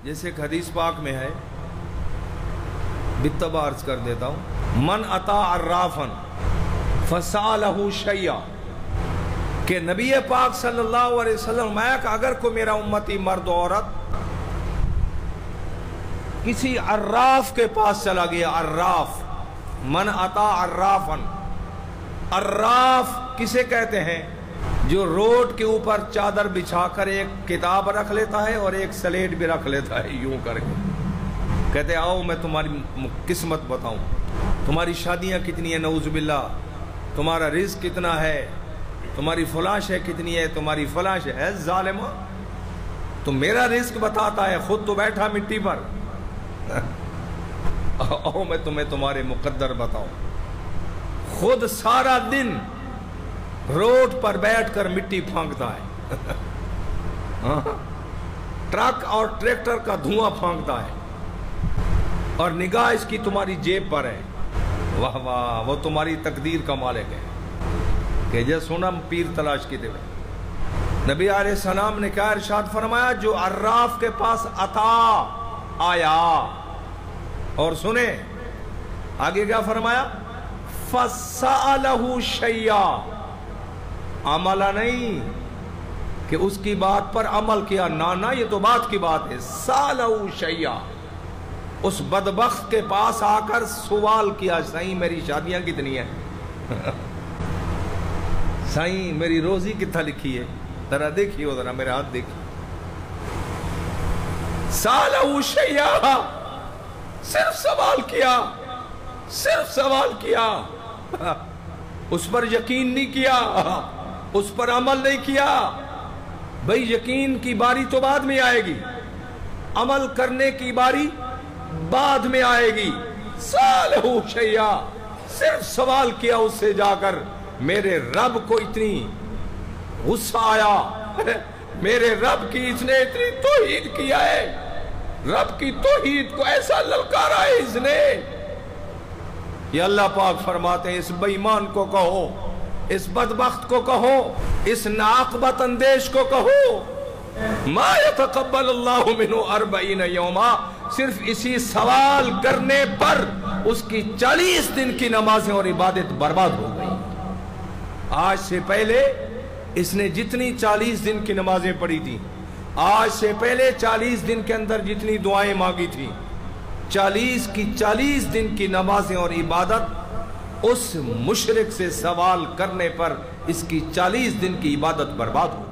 جیسے ایک حدیث پاک میں ہے، بالتبع عرض کر دیتا ہوں، من اتا عرافن فسالہ شیئا، کہ نبی پاک صلی اللہ علیہ وسلم میں کہ اگر کوئی میرا امتی مرد و عورت کسی عراف کے پاس چلا گیا، عراف، من اتا عرافن، عراف کسے کہتے ہیں؟ جو روڈ کے اوپر چادر بچھا کر ایک کتاب رکھ لیتا ہے اور ایک سلیٹ بھی رکھ لیتا ہے یوں کر کے، کہتے آؤ میں تمہاری قسمت بتاؤں، تمہاری شادیاں کتنی ہیں نعوذ باللہ، تمہارا رزق کتنا ہے، تمہاری فلاں شے کتنی ہے، تمہاری فلاں شے ہے ظالمہ، تو میرا رزق بتاتا ہے، خود تو بیٹھا مٹی پر، آؤ میں تمہیں تمہارے مقدر بتاؤں، خود سارا دن روڈ پر بیٹھ کر مٹی پھانکتا ہے، ٹرک اور ٹریکٹر کا دھواں پھانکتا ہے، اور نگاہ اس کی تمہاری جیب پر ہے، واہ واہ وہ تمہاری تقدیر کا مالک ہے، کہ جے سونا پیر تلاش کی دے۔ نبی علیہ السلام نے کیا ارشاد فرمایا؟ جو عراف کے پاس عطا آیا، اور سنیں آگے کیا فرمایا؟ فَسَأَلَهُ شَيْئًا، عملہ نہیں کہ اس کی بات پر عمل کیا، نانا یہ تو بات کی بات ہے، سَأَلَهُ شَيْئًا، اس بدبخت کے پاس آ کر سوال کیا، سائیں میری شادیاں کتنی ہیں، سائیں میری روزی کتنا لکھی ہے، ذرا دیکھیے، ذرا میرے ہاتھ دیکھیے، سَأَلَهُ شَيْئًا، صرف سوال کیا، صرف سوال کیا، اس پر یقین نہیں کیا، اس پر عمل نہیں کیا۔ بھئی یقین کی باری تو بعد میں آئے گی، عمل کرنے کی باری بعد میں آئے گی۔ سالہ شیعہ، صرف سوال کیا اس سے جا کر، میرے رب کو اتنی غصہ آیا، میرے رب کی اس نے اتنی توحید کیا ہے، رب کی توحید کو ایسا للکارا ہے اس نے۔ یہ اللہ پاک فرماتے ہیں اس بے ایمان کو کہو، اس بدبخت کو کہو، اس ناقبت اندیش کو کہو، ما یتقبل اللہ منہ 40 یوما، صرف اسی سوال کرنے پر اس کی 40 دن کی نمازیں اور عبادت برباد ہو گئی۔ آج سے پہلے اس نے جتنی 40 دن کی نمازیں پڑھی تھی، آج سے پہلے 40 دن کے اندر جتنی دعائیں مانگی تھی، 40 دن کی نمازیں اور عبادت اس مشرک سے سوال کرنے پر اس کی 40 دن کی عبادت برباد ہو۔